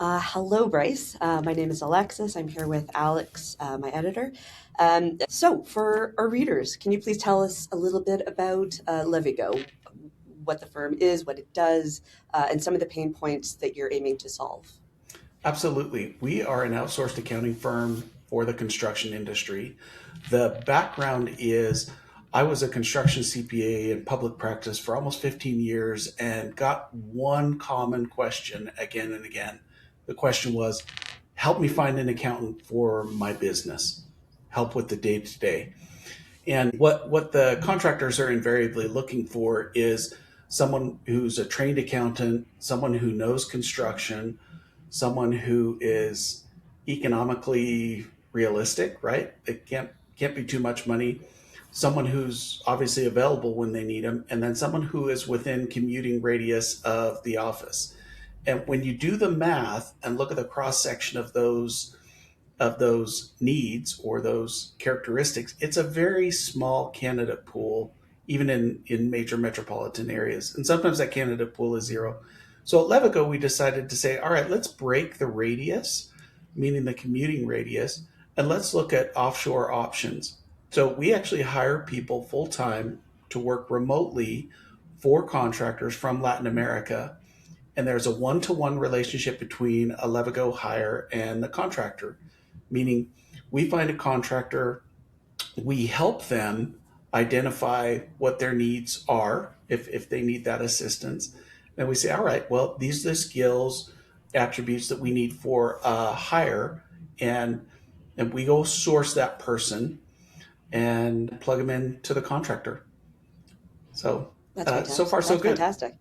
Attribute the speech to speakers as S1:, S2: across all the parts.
S1: Hello, Bryce. My name is Alexis. I'm here with Alex, my editor. So, for our readers, can you please tell us a little bit about Levigo, what the firm is, what it does, and some of the pain points that you're aiming to solve?
S2: Absolutely. We are an outsourced accounting firm for the construction industry. The background is I was a construction CPA in public practice for almost 15 years and got one common question again and again. The question was, help me find an accountant for my business, help with the day to day. And what the contractors are invariably looking for is someone who's a trained accountant, someone who knows construction, someone who is economically realistic, right? It can't be too much money. Someone who's obviously available when they need them, and then someone who is within commuting radius of the office. And when you do the math and look at the cross section of those needs or those characteristics, it's a very small candidate pool, even in major metropolitan areas. And sometimes that candidate pool is zero. So at Levico, we decided to say, all right, let's break the radius, meaning the commuting radius, and let's look at offshore options. So we actually hire people full time to work remotely for contractors from Latin America. And there's a one-to-one relationship between a Levigo hire and the contractor, meaning we find a contractor, we help them identify what their needs are if they need that assistance. Then we say, all right, well, these are the skills, attributes that we need for a hire, and we go source that person and plug them into the contractor. So
S1: That's
S2: so
S1: fantastic.
S2: far so
S1: That's
S2: good.
S1: fantastic.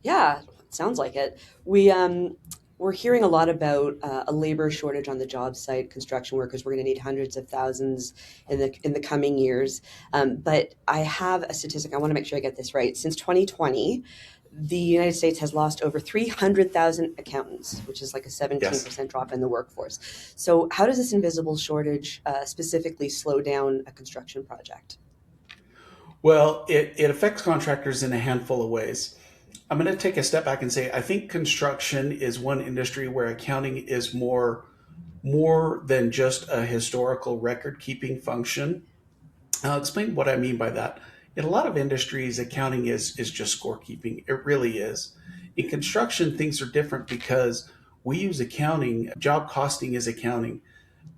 S1: Yeah, sounds like it. We're hearing a lot about a labor shortage on the job site. Construction workers. We're going to need hundreds of thousands in the coming years. But I have a statistic. I want to make sure I get this right. Since 2020, the United States has lost over 300,000 accountants, which is like a
S2: Yes.
S1: 17% drop in the workforce. So, how does this invisible shortage specifically slow down a construction project?
S2: Well, it affects contractors in a handful of ways. I'm going to take a step back and say I think construction is one industry where accounting is more than just a historical record keeping function. I'll explain what I mean by that. In a lot of industries, accounting is just scorekeeping. It really is. In construction, things are different because we use accounting. Job costing is accounting.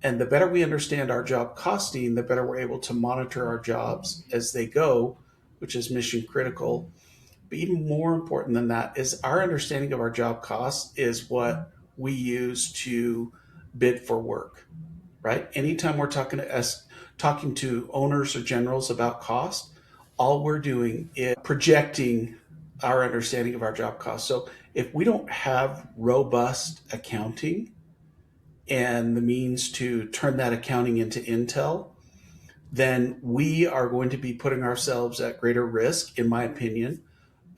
S2: And the better we understand our job costing, the better we're able to monitor our jobs as they go, which is mission critical. But even more important than that is our understanding of our job costs is what we use to bid for work, right? Anytime we're talking to owners or generals about cost, all we're doing is projecting our understanding of our job costs. So if we don't have robust accounting and the means to turn that accounting into intel, then we are going to be putting ourselves at greater risk, in my opinion,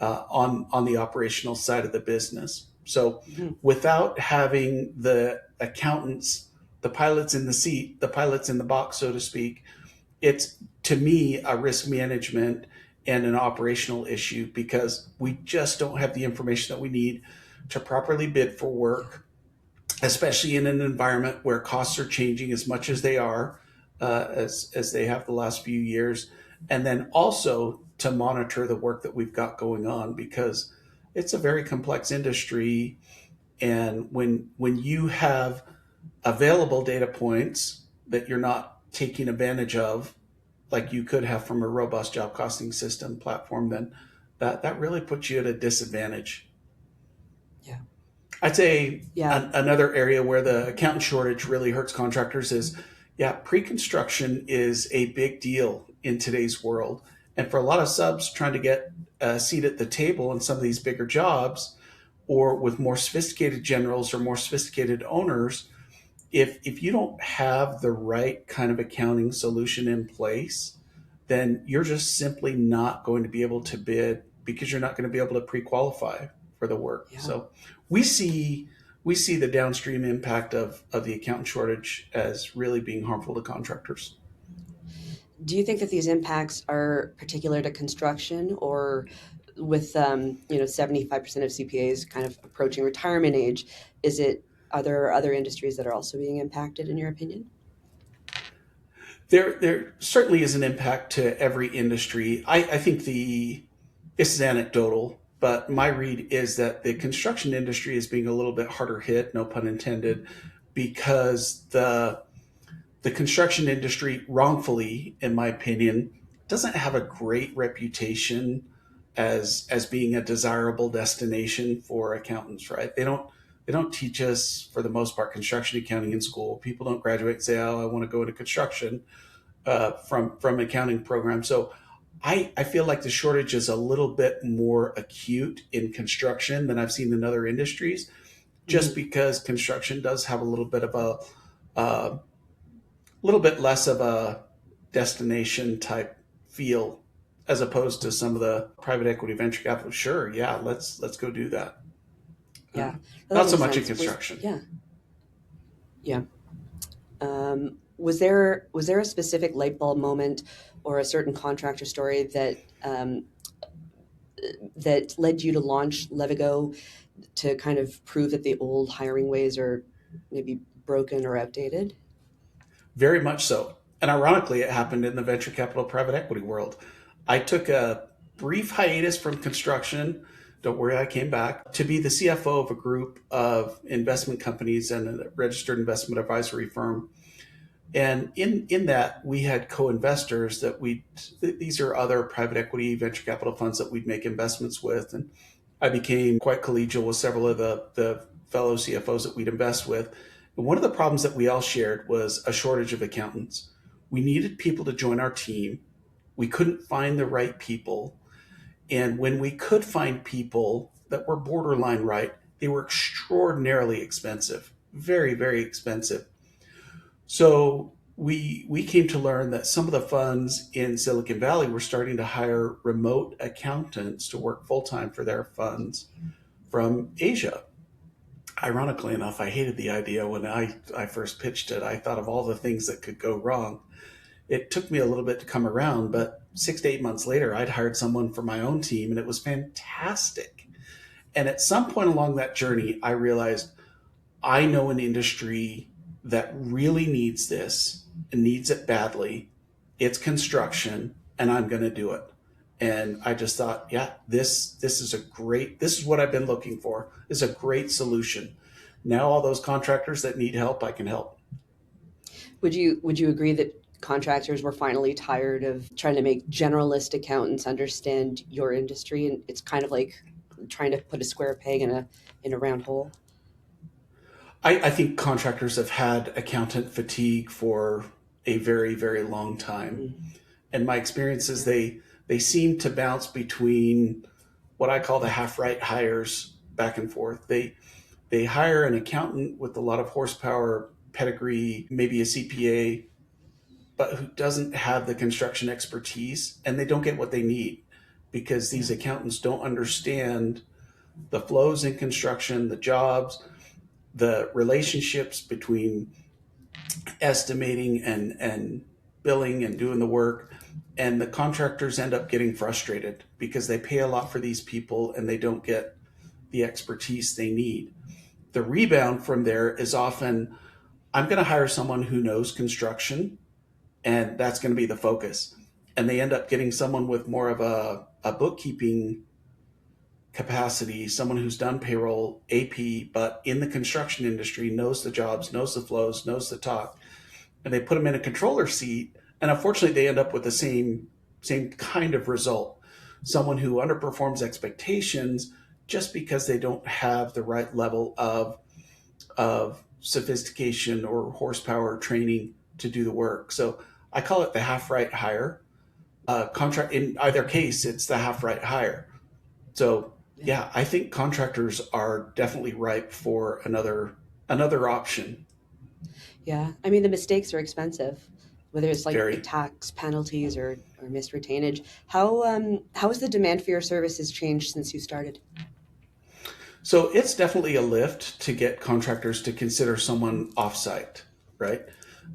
S2: on the operational side of the business. So,
S1: Mhm.
S2: without having the accountants, the pilots in the seat, the pilots in the box, so to speak, it's to me a risk management and an operational issue because we just don't have the information that we need to properly bid for
S1: Yeah.
S2: work, especially in an environment where costs are changing as much as they are, as they have the last few years, and then also to monitor the work that we've got going on because it's a very complex industry, and when you have available data points that you're not taking advantage of, like you could have from a robust job costing system platform, then that really puts you at a disadvantage.
S1: Yeah.
S2: I'd say
S1: Yeah.
S2: another area where the accountant shortage really hurts contractors is, yeah, pre-construction is a big deal in today's world. And for a lot of subs trying to get a seat at the table in some of these bigger jobs or with more sophisticated generals or more sophisticated owners, if you don't have the right kind of accounting solution in place, then you're just simply not going to be able to bid because you're not going to be able to pre-qualify for the work.
S1: Yeah.
S2: So we see we see the downstream impact of the accountant shortage as really being harmful to contractors.
S1: Do you think that these impacts are particular to construction, or with 75% of CPAs kind of approaching retirement age, is it Are there other industries that are also being impacted, in your opinion?
S2: There certainly is an impact to every industry. I think this is anecdotal, but my read is that the construction industry is being a little bit harder hit, no pun intended, because the construction industry, wrongfully, in my opinion, doesn't have a great reputation as being a desirable destination for accountants. Right? They don't teach us, for the most part, construction accounting in school. People don't graduate and say, "Oh, I want to go into construction," from accounting programs. So I feel like the shortage is a little bit more acute in construction than I've seen in other industries, just
S1: Mm-hmm.
S2: because construction does have a little bit of a little bit less of a destination type feel, as opposed to some of the private equity venture capital. Sure, yeah, let's go do that. Uh,
S1: Yeah, well, that
S2: Not so
S1: makes
S2: much in
S1: sense.
S2: construction.
S1: Yeah. Was there a specific light bulb moment or a certain contractor story that led you to launch Levigo to kind of prove that the old hiring ways are maybe broken or outdated?
S2: Very much so. And ironically, it happened in the venture capital private equity world. I took a brief hiatus from construction. Don't worry, I came back to be the CFO of a group of investment companies and a registered investment advisory firm. And in that, we had co-investors these are other private equity venture capital funds that we'd make investments with. And I became quite collegial with several of the fellow CFOs that we'd invest with. And one of the problems that we all shared was a shortage of accountants. We needed people to join our team. We couldn't find the right people. And when we could find people that were borderline right, they were extraordinarily expensive, very, very expensive. So we came to learn that some of the funds in Silicon Valley were starting to hire remote accountants to work full time for their funds from Asia. Ironically enough, I hated the idea when I first pitched it. I thought of all the things that could go wrong. It took me a little bit to come around, but 6 to 8 months later, I'd hired someone for my own team and it was fantastic. And at some point along that journey, I realized I know an industry that really needs this and needs it badly. It's construction, and I'm going to do it. And I just thought, yeah, this is what I've been looking for. This is a great solution. Now all those contractors that need help, I can help.
S1: Would you agree that contractors were finally tired of trying to make generalist accountants understand your industry, and it's kind of like trying to put a square peg in a round hole?
S2: I think contractors have had accountant fatigue for a very, very long time.
S1: Mm,
S2: And my experience is
S1: yeah.
S2: they seem to bounce between what I call the half right hires back and forth. They hire an accountant with a lot of horsepower, pedigree, maybe a CPA, but who doesn't have the construction expertise, and they don't get what they need because
S1: Yeah.
S2: these accountants don't understand the flows in construction, the jobs, the relationships between estimating and billing and doing the work. And the contractors end up getting frustrated because they pay a lot for these people and they don't get the expertise they need. The rebound from there is often, I'm going to hire someone who knows construction, and that's going to be the focus. And they end up getting someone with more of a bookkeeping capacity, someone who's done payroll, AP, but in the construction industry, knows the jobs, knows the flows, knows the talk, and they put them in a controller seat, and unfortunately they end up with the same kind of result. Someone who underperforms expectations just because they don't have the right level of sophistication or horsepower training to do the work. So I call it the half right hire. Contract in either case, it's the half right hire. So
S1: Yeah.
S2: yeah, I think contractors are definitely ripe for another option.
S1: Yeah. I mean, the mistakes are expensive, whether it's like
S2: Very.
S1: tax penalties or missed retainage. How has the demand for your services changed since you started?
S2: So it's definitely a lift to get contractors to consider someone offsite, right?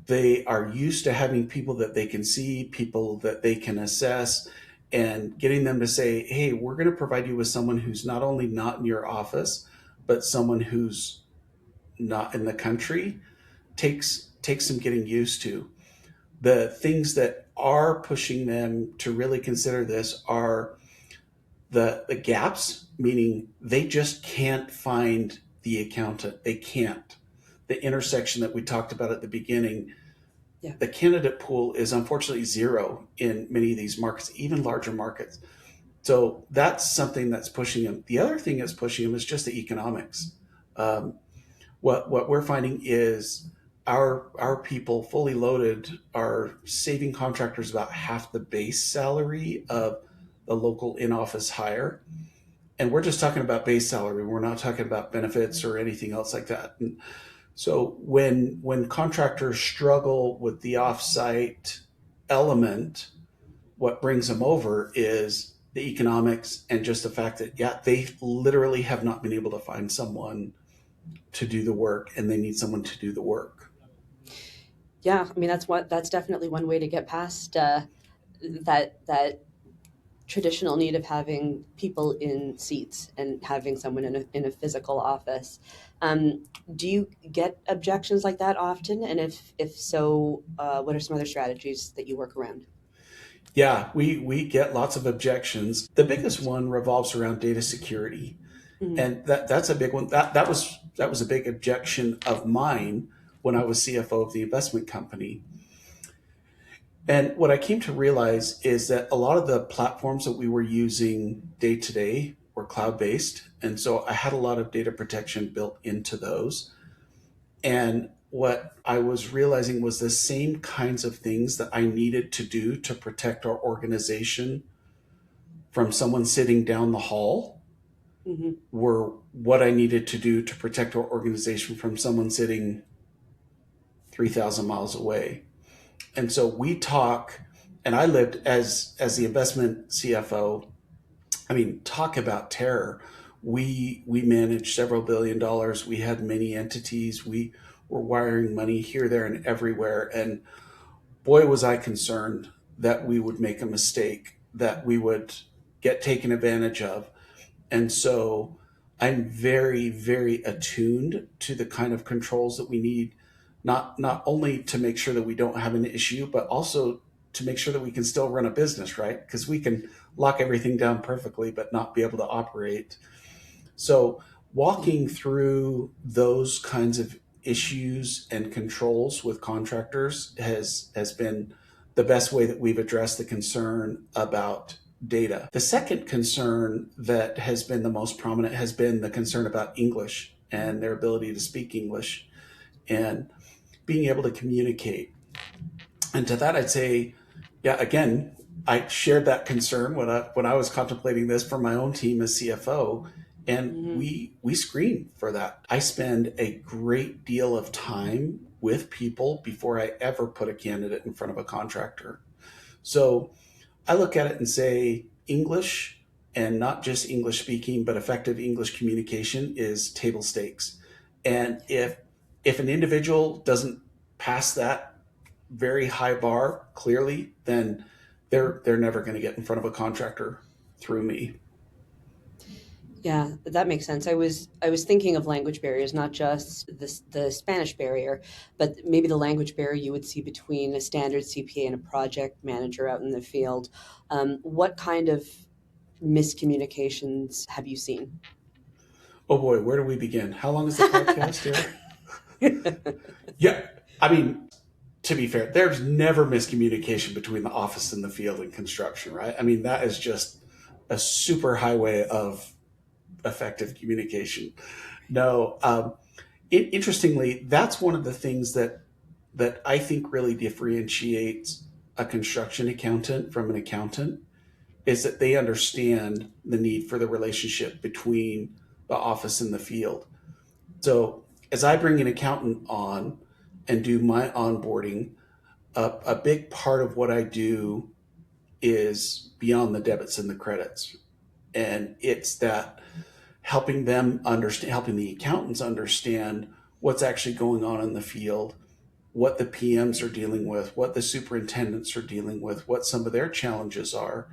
S2: They are used to having people that they can see, people that they can assess, and getting them to say, hey, we're going to provide you with someone who's not only not in your office, but someone who's not in the country takes some getting used to. The things that are pushing them to really consider this are the gaps, meaning they just can't find the accountant. They can't. The intersection that we talked about at the beginning,
S1: Yeah.
S2: the candidate pool is unfortunately zero in many of these markets, even larger markets. So that's something that's pushing them. The other thing that's pushing them is just the economics. Um, what we're finding is our people fully loaded are saving contractors about half the base salary of the local in-office hire, and we're just talking about base salary. We're not talking about benefits or anything else like that. And so when contractors struggle with the offsite element, what brings them over is the economics and just the fact that yeah, they literally have not been able to find someone to do the work, and they need someone to do the work.
S1: Yeah, I mean that's definitely one way to get past that traditional need of having people in seats and having someone in a physical office. Um, do you get objections like that often? And if so, what are some other strategies that you work around?
S2: Yeah, we get lots of objections. The biggest one revolves around data security,
S1: Mhm.
S2: and that's a big one. That was a big objection of mine when I was CFO of the investment company. And what I came to realize is that a lot of the platforms that we were using day to day were cloud based, and so I had a lot of data protection built into those. And what I was realizing was the same kinds of things that I needed to do to protect our organization from someone sitting down the hall
S1: Mhm.
S2: were what I needed to do to protect our organization from someone sitting 3,000 miles away. And so we talk, and I lived as the investment CFO. I mean, talk about terror. We managed several billion dollars. We had many entities. We were wiring money here, there, and everywhere. And boy, was I concerned that we would make a mistake, that we would get taken advantage of. And so I'm very, very attuned to the kind of controls that we need, not only to make sure that we don't have an issue, but also to make sure that we can still run a business, right? Because we can lock everything down perfectly, but not be able to operate. So
S1: Yeah.
S2: walking through those kinds of issues and controls with contractors has been the best way that we've addressed the concern about data. The second concern that has been the most prominent has been the concern about English and their ability to speak English and being able to communicate. And to that, I'd say, yeah, again, I shared that concern when I was contemplating this for my own team as CFO, and
S1: Mhm.
S2: we screen for that. I spend a great deal of time with people before I ever put a candidate in front of a contractor. So I look at it and say English, and not just English speaking, but effective English communication is table stakes. And if an individual doesn't pass that very high bar clearly, then they're never going to get in front of a contractor through me.
S1: Yeah, that makes sense. I was thinking of language barriers, not just the Spanish barrier, but maybe the language barrier you would see between a standard CPA and a project manager out in the field. What kind of miscommunications have you seen?
S2: Oh boy, where do we begin? How long is the podcast here? Yeah, I mean, to be fair, there's never miscommunication between the office and the field in construction, right? I mean, that is just a super highway of effective communication. No, interestingly, that's one of the things that I think really differentiates a construction accountant from an accountant is that they understand the need for the relationship between the office and the field. So as I bring an accountant on and do my onboarding, a big part of what I do is beyond the debits and the credits. And it's that helping them understand, helping the accountants understand what's actually going on in the field, what the PMs are dealing with, what the superintendents are dealing with, what some of their challenges are,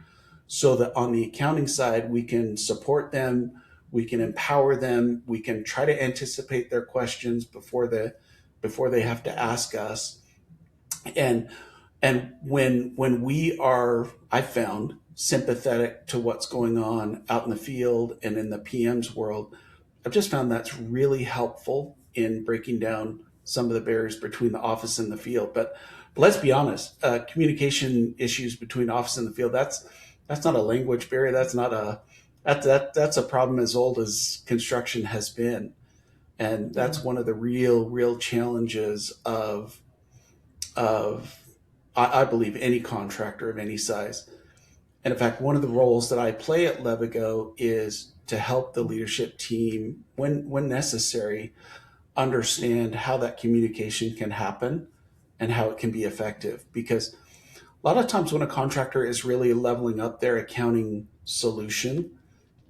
S2: so that on the accounting side, we can support them, We can empower them. We can try to anticipate their questions before they have to ask us. And when we are, I found, sympathetic to what's going on out in the field and in the PM's world, I've just found that's really helpful in breaking down some of the barriers between the office and the field. But let's be honest, communication issues between office and the field, that's not a language barrier. That's a problem as old as construction has been. And
S1: Yeah.
S2: that's one of the real challenges of I believe any contractor of any size. And in fact, one of the roles that I play at Levigo is to help the leadership team, when necessary, understand how that communication can happen and how it can be effective. Because a lot of times when a contractor is really leveling up their accounting solution,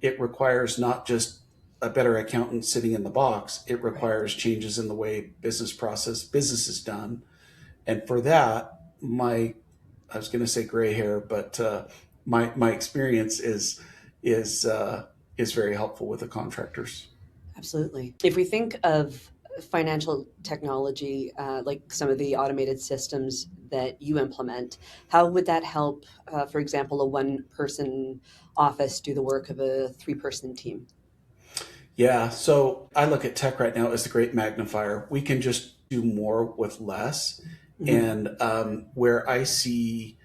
S2: it requires not just a better accountant sitting in the box, it
S1: Right.
S2: requires changes in the way business is done. And for that, I was going to say gray hair, but my experience is very helpful with the contractors.
S1: Absolutely. If we think of financial technology, like some of the automated systems that you implement, how would that help, for example, a one person office do the work of a three-person team?
S2: Yeah, so I look at tech right now as the great magnifier. We can just do more with less,
S1: Hmm.
S2: and where I see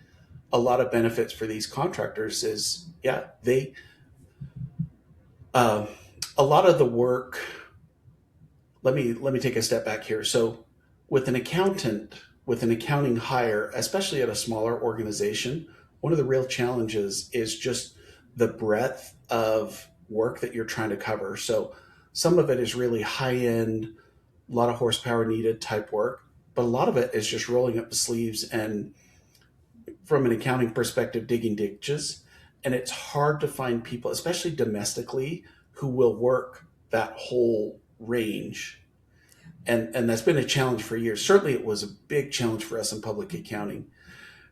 S2: a lot of benefits for these contractors is, yeah, they uh, a lot of the work. Let me take a step back here. So, with an accountant, with an accounting hire, especially at a smaller organization, one of the real challenges is just the breadth of work that you're trying to cover. So, some of it is really high end, a lot of horsepower needed type work, but a lot of it is just rolling up the sleeves and, from an accounting perspective, digging ditches. And it's hard to find people, especially domestically, who will work that whole range. And that's been a challenge for years. Certainly, it was a big challenge for us in public accounting.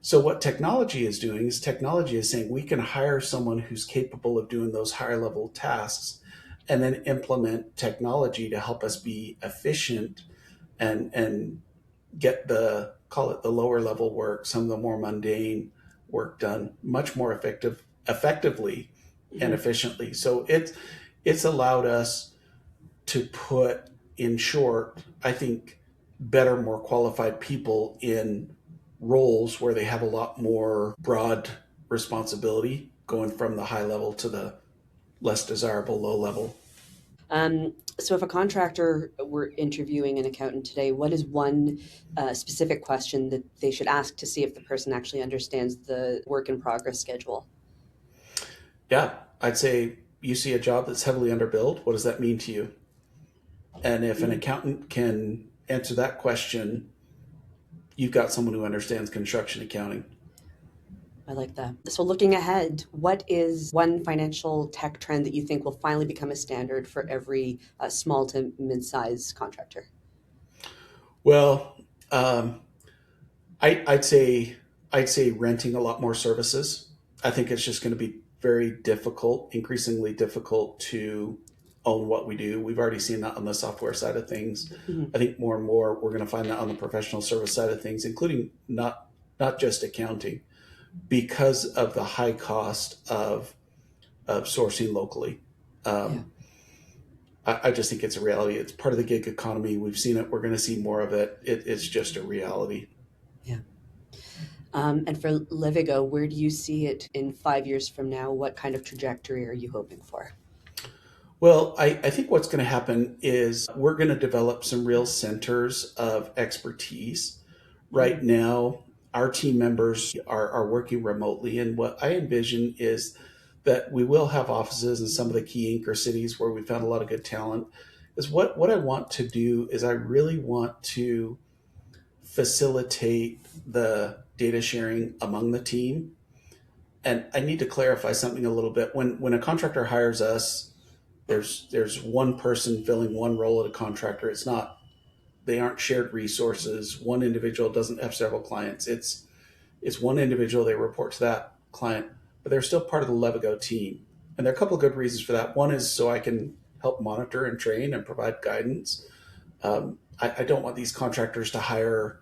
S2: So, what technology is doing is technology is saying we can hire someone who's capable of doing those higher level tasks and then implement technology to help us be efficient and get the, call it the lower level work, some of the more mundane work done much more effectively and
S1: Hmm.
S2: efficiently. So it's allowed us to put, in short, I think, better, more qualified people in roles where they have a lot more broad responsibility, going from the high level to the less desirable low level.
S1: So, if a contractor were interviewing an accountant today, what is one specific question that they should ask to see if the person actually understands the work in progress schedule?
S2: Yeah, I'd say you see a job that's heavily underbilled. What does that mean to you? And if an
S1: Mm,
S2: accountant can answer that question, you've got someone who understands construction accounting.
S1: I like that. So, looking ahead, what is one financial tech trend that you think will finally become a standard for every small to mid-sized contractor?
S2: Well, um, I'd say renting a lot more services. I think it's just going to be very difficult, increasingly difficult to own what we do. We've already seen that on the software side of things.
S1: Mhm.
S2: I think more and more we're going to find that on the professional service side of things, including not just accounting, because of the high cost of sourcing locally.
S1: Yeah,
S2: Um, I just think it's a reality. It's part of the gig economy. We've seen it. We're going to see more of it. It's just a reality.
S1: yeah. And for Levigo, where do you see it in 5 years from now? What kind of trajectory are you hoping for?
S2: Well, I think what's going to happen is we're going to develop some real centers of expertise. Right
S1: Mm,
S2: now, our team members are working remotely. And what I envision is that we will have offices in some of the key anchor cities where we found a lot of good talent. Is what I want to do is I really want to facilitate the data sharing among the team. And I need to clarify something a little bit. When a contractor hires us, there's one person filling one role at a contractor. It's not, they aren't shared resources. One individual doesn't have several clients. It's one individual, they report to that client, but they're still part of the Levigo team. And there are a couple of good reasons for that. One is so I can help monitor and train and provide guidance. I don't want these contractors to hire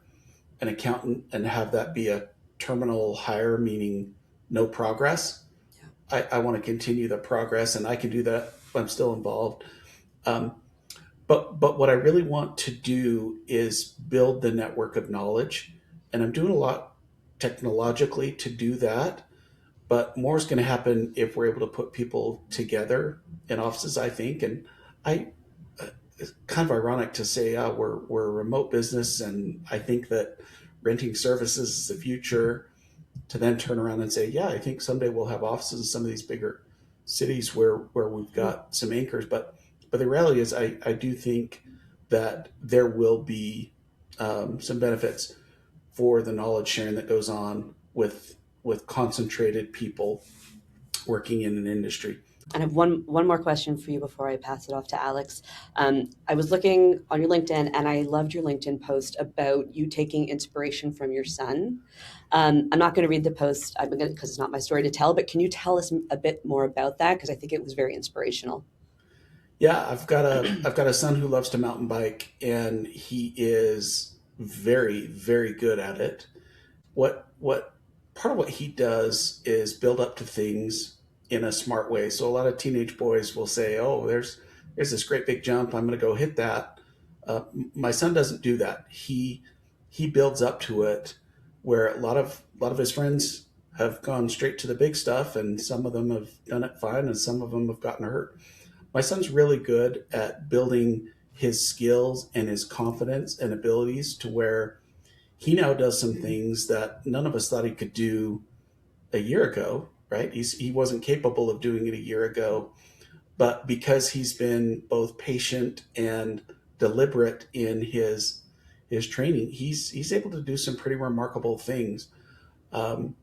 S2: an accountant and have that be a terminal hire, meaning no progress. I want to continue the progress, and I can do that if I'm still involved. Um, but what I really want to do is build the network of knowledge, and I'm doing a lot technologically to do that. But more is going to happen if we're able to put people together in offices, I think. And I, it's kind of ironic to say, we're a remote business, and I think that renting services is the future. To then turn around and say, yeah, I think someday we'll have offices in some of these bigger cities where we've got some anchors. But the reality is, I do think that there will be some benefits for the knowledge sharing that goes on with concentrated people working in an industry.
S1: And I have one more question for you before I pass it off to Alex. I was looking on your LinkedIn, and I loved your LinkedIn post about you taking inspiration from your son. I'm not going to read the post because it's not my story to tell, but can you tell us a bit more about that? Because I think it was very inspirational.
S2: Yeah, I've got a son who loves to mountain bike, and he is very, very good at it. What part of what he does is build up to things in a smart way. So a lot of teenage boys will say, "Oh, there's this great big jump. I'm going to go hit that." My son doesn't do that. He builds up to it, where a lot of his friends have gone straight to the big stuff, and some of them have done it fine, and some of them have gotten hurt. My son's really good at building his skills and his confidence and abilities to where he now does some things that none of us thought he could do a year ago, right? He wasn't capable of doing it a year ago, but because he's been both patient and deliberate in his training, he's able to do some pretty remarkable things. Um,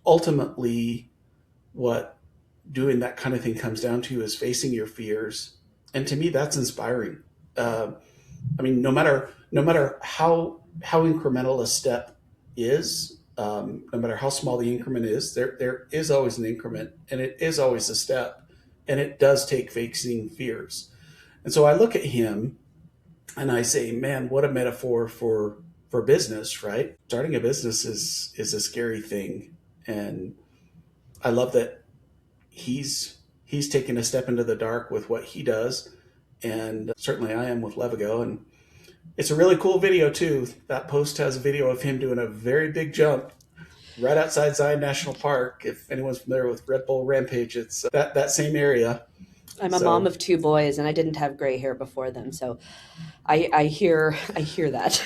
S2: Ultimately, what doing that kind of thing comes down to is facing your fears, and to me, that's inspiring. Uh, I mean, no matter how incremental a step is, no matter how small the increment is, there is always an increment, and it is always a step, and it does take facing fears. And so I look at him and I say, man, what a metaphor for business, right? Starting a business is a scary thing, and I love that he's taken a step into the dark with what he does, and certainly I am with Levigo. And it's a really cool video too. That post has a video of him doing a very big jump right outside Zion National Park. If anyone's familiar with Red Bull Rampage, it's that same area.
S1: I'm a mom
S2: So
S1: of two boys, and I didn't have gray hair before them, so I hear that.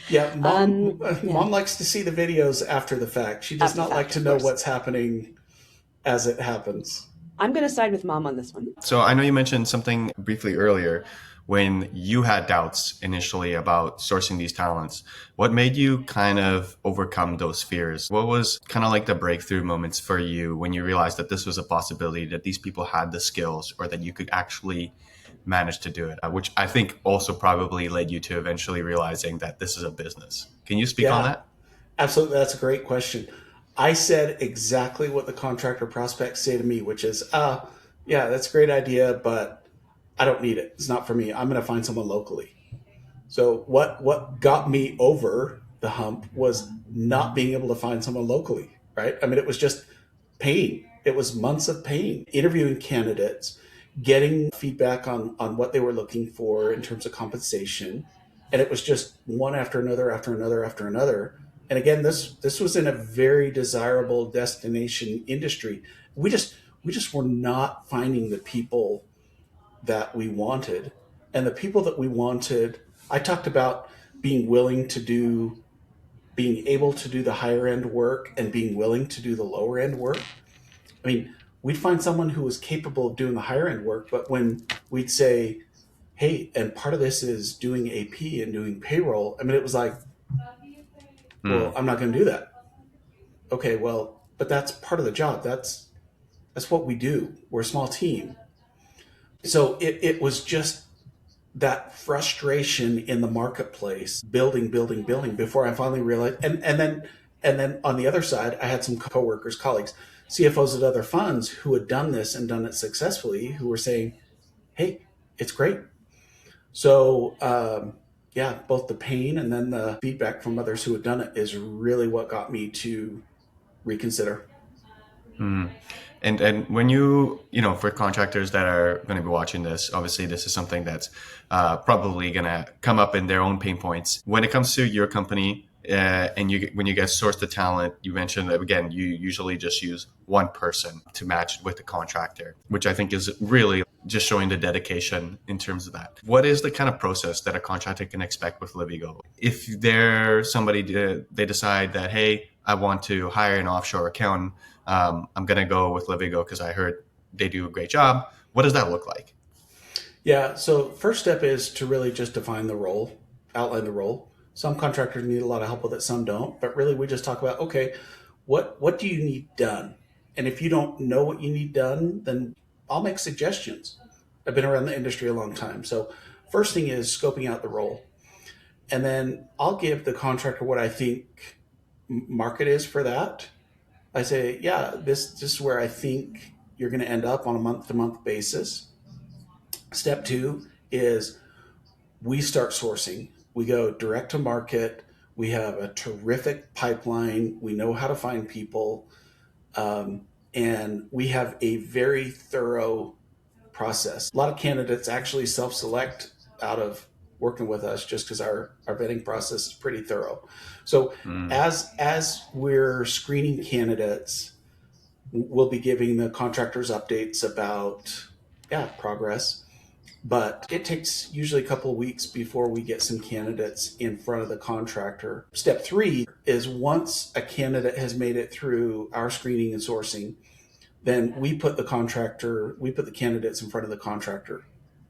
S2: yeah,
S1: Yeah,
S2: mom likes to see the videos after the fact. She does
S1: after the
S2: not like
S1: fact,
S2: to
S1: of
S2: know
S1: course.
S2: what's happening as it happens.
S1: I'm going to side with mom on this one.
S3: So I know you mentioned something briefly earlier when you had doubts initially about sourcing these talents. What made you kind of overcome those fears? What was kind of like the breakthrough moments for you when you realized that this was a possibility, that these people had the skills or that you could actually manage to do it, which I think also probably led you to eventually realizing that this is a business. Can you speak on
S2: Yeah,
S3: that?
S2: absolutely. That's a great question. I said exactly what the contractor prospects say to me, which is, yeah, that's a great idea, but I don't need it. It's not for me. I'm going to find someone locally. So what got me over the hump was not being able to find someone locally, right? I mean, it was just pain. It was months of pain, interviewing candidates, getting feedback on what they were looking for in terms of compensation. And it was just one after another, after another, after another. And again, this was in a very desirable destination industry. We just were not finding the people that we wanted. And the people that we wanted, I talked about being willing to do, being able to do the higher end work and being willing to do the lower end work. I mean, we'd find someone who was capable of doing the higher end work, but when we'd say, hey, and part of this is doing AP and doing payroll, I mean, it was like, well,
S3: Hmm.
S2: I'm not going to do that. Okay, well, but that's part of the job. That's what we do. We're a small team. So it was just that frustration in the marketplace, building, building, building before I finally realized. And then on the other side, I had some coworkers, colleagues CFOs at other funds who had done this and done it successfully, who were saying, hey, it's great. So, yeah, both the pain and then the feedback from others who had done it is really what got me to reconsider.
S3: Mm. And when you for contractors that are going to be watching this, obviously this is something that's probably going to come up in their own pain points. When it comes to your company, and when you get sourced the talent, you mentioned that again, you usually just use one person to match with the contractor, which I think is really just showing the dedication in terms of that. What is the kind of process that a contractor can expect with Levvigo? If they're somebody, they decide that, hey, I want to hire an offshore accountant, I'm going to go with Levvigo because I heard they do a great job. What does that look like?
S2: Yeah, so first step is to really just define the role, outline the role. Some contractors need a lot of help with it, some don't. But really, we just talk about, okay, what do you need done? And if you don't know what you need done, then I'll make suggestions. I've been around the industry a long time. So first thing is scoping out the role. And then I'll give the contractor what I think market is for that. I say, yeah, this is where I think you're going to end up on a month to month basis. Step two is we start sourcing. We go direct to market. We have a terrific pipeline. We know how to find people. And we have a very thorough process. A lot of candidates actually self select out of working with us just because our vetting process is pretty thorough. So
S3: Mm.
S2: as we're screening candidates, we'll be giving the contractors updates about progress, but it takes usually a couple of weeks before we get some candidates in front of the contractor. Step three is once a candidate has made it through our screening and sourcing, then we put the candidates in front of the contractor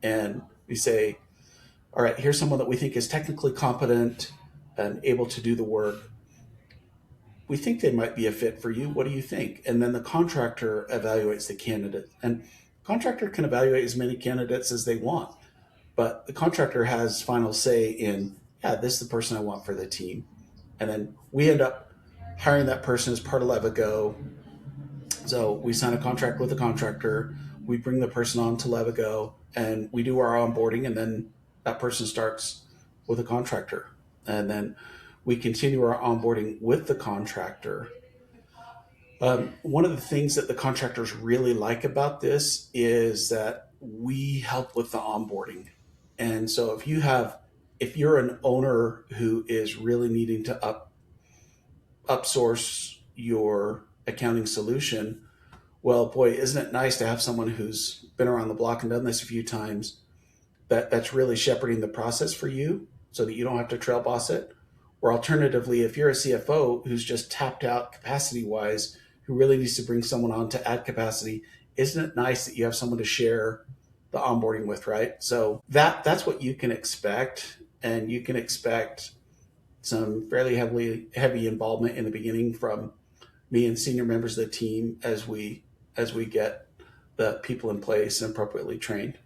S2: and we say, all right, here's someone that we think is technically competent and able to do the work. We think they might be a fit for you. What do you think? And then the contractor evaluates the candidate. And contractor can evaluate as many candidates as they want, but the contractor has final say in, yeah, this is the person I want for the team. And then we end up hiring that person as part of Levigo. So we sign a contract with the contractor, we bring the person on to Levigo, and we do our onboarding, and then that person starts with a contractor. And then we continue our onboarding with the contractor. One of the things that the contractors really like about this is that we help with the onboarding. And so if you're an owner who is really needing to upsource your accounting solution, well, boy, isn't it nice to have someone who's been around the block and done this a few times that's really shepherding the process for you so that you don't have to trail boss it. Or alternatively, if you're a CFO who's just tapped out capacity wise, who really needs to bring someone on to add capacity, isn't it nice that you have someone to share the onboarding with, right? So that's what you can expect. And you can expect some fairly heavy involvement in the beginning from me and senior members of the team as we get the people in place and appropriately trained.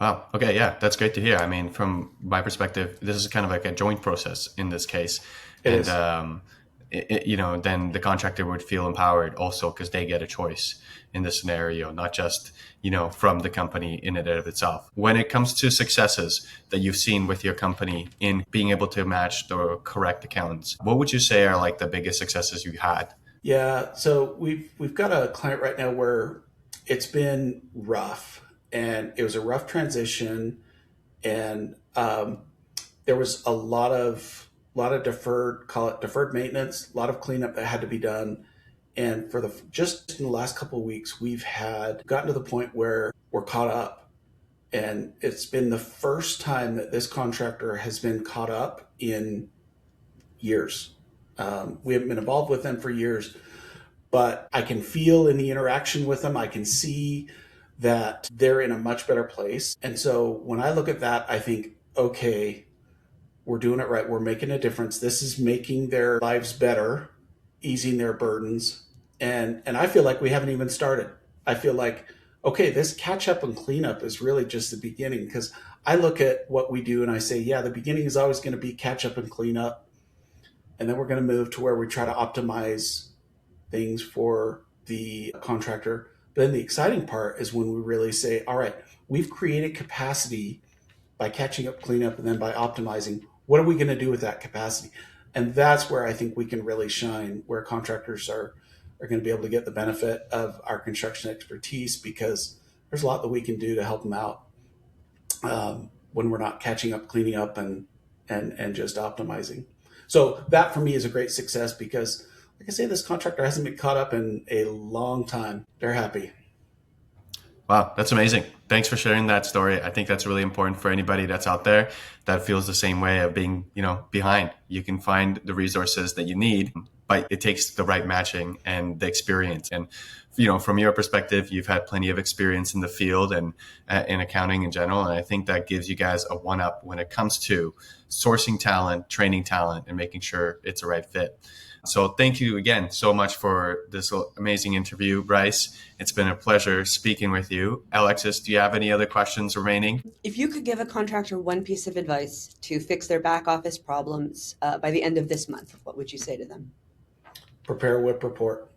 S3: Wow. Okay. Yeah, that's great to hear. I mean, from my perspective, this is kind of like a joint process in this case,
S2: It
S3: and
S2: is.
S3: then the contractor would feel empowered also because they get a choice in this scenario, not just from the company in and of itself. When it comes to successes that you've seen with your company in being able to match the correct accountants, what would you say are like the biggest successes you had?
S2: Yeah. So we've got a client right now where it's been rough, and it was a rough transition, and there was a lot of deferred, call it deferred maintenance, a lot of cleanup that had to be done. And for just in the last couple of weeks, we've gotten to the point where we're caught up. And it's been the first time that this contractor has been caught up in years. We haven't been involved with them for years, but I can feel in the interaction with them, I can see that they're in a much better place. And so when I look at that, I think, okay, we're doing it right. We're making a difference. This is making their lives better, easing their burdens. And I feel like we haven't even started. I feel like, okay, this catch up and cleanup is really just the beginning, because I look at what we do and I say, yeah, the beginning is always going to be catch up and cleanup. And then we're going to move to where we try to optimize things for the contractor. But then the exciting part is when we really say, all right, we've created capacity by catching up, cleanup, and then by optimizing. What are we going to do with that capacity? And that's where I think we can really shine, where contractors are going to be able to get the benefit of our construction expertise, because there's a lot that we can do to help them out when we're not catching up, cleaning up, and just optimizing. So that for me is a great success because, like I say, this contractor hasn't been caught up in a long time. They're happy.
S3: Wow, that's amazing. Thanks for sharing that story. I think that's really important for anybody that's out there that feels the same way of being, behind. You can find the resources that you need, but it takes the right matching and the experience. And, from your perspective, you've had plenty of experience in the field and in accounting in general. And I think that gives you guys a one-up when it comes to sourcing talent, training talent, and making sure it's a right fit. So thank you again so much for this amazing interview, Bryce. It's been a pleasure speaking with you. Alexis, do you have any other questions remaining?
S1: If you could give a contractor one piece of advice to fix their back office problems by the end of this month, what would you say to them?
S2: Prepare a WIP report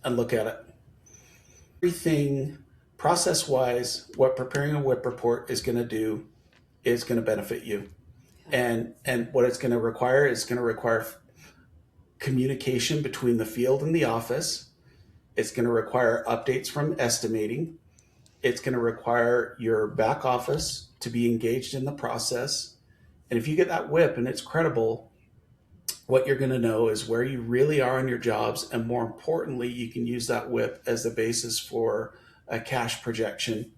S2: and look at it. Everything process-wise, what preparing a WIP report is going to do is going to benefit you. And what it's going to require is going to require communication between the field and the office. It's going to require updates from estimating. It's going to require your back office to be engaged in the process. And if you get that WIP and it's credible, what you're going to know is where you really are on your jobs. And more importantly, you can use that WIP as the basis for a cash projection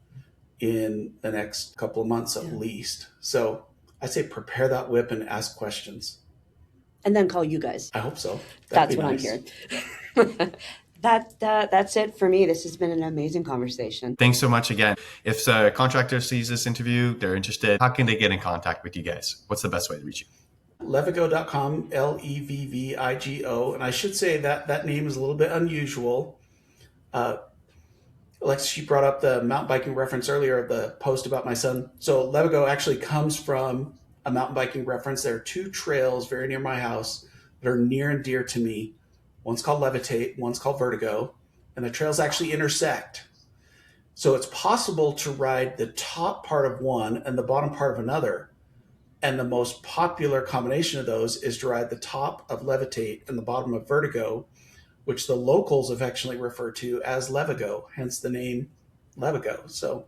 S2: in the next couple of months at least. So I say prepare that WIP and ask questions.
S1: And then call you guys.
S2: I hope so.
S1: That's what nice. I'm hearing. That's it for me. This has been an amazing conversation.
S3: Thanks so much again. If a contractor sees this interview, they're interested, how can they get in contact with you guys? What's the best way to reach you?
S2: Levvigo.com, Levvigo. And I should say that name is a little bit unusual. Alexis, you brought up the mountain biking reference earlier, the post about my son. So Levvigo actually comes from a mountain biking reference. There are two trails very near my house that are near and dear to me. One's called Levitate, one's called Vertigo, and the trails actually intersect. So it's possible to ride the top part of one and the bottom part of another. And the most popular combination of those is to ride the top of Levitate and the bottom of Vertigo, which the locals affectionately refer to as Levvigo, hence the name Levvigo. So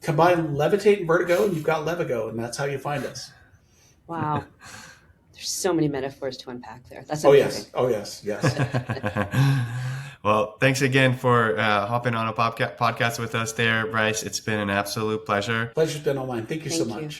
S2: combine Levitate and Vertigo and you've got Levvigo, and that's how you find us.
S1: Wow. There's so many metaphors to unpack there. That's amazing.
S2: Oh, yes.
S3: Well, thanks again for hopping on a podcast with us there, Bryce. It's been an absolute pleasure.
S2: Pleasure's been all mine. Thank you so much.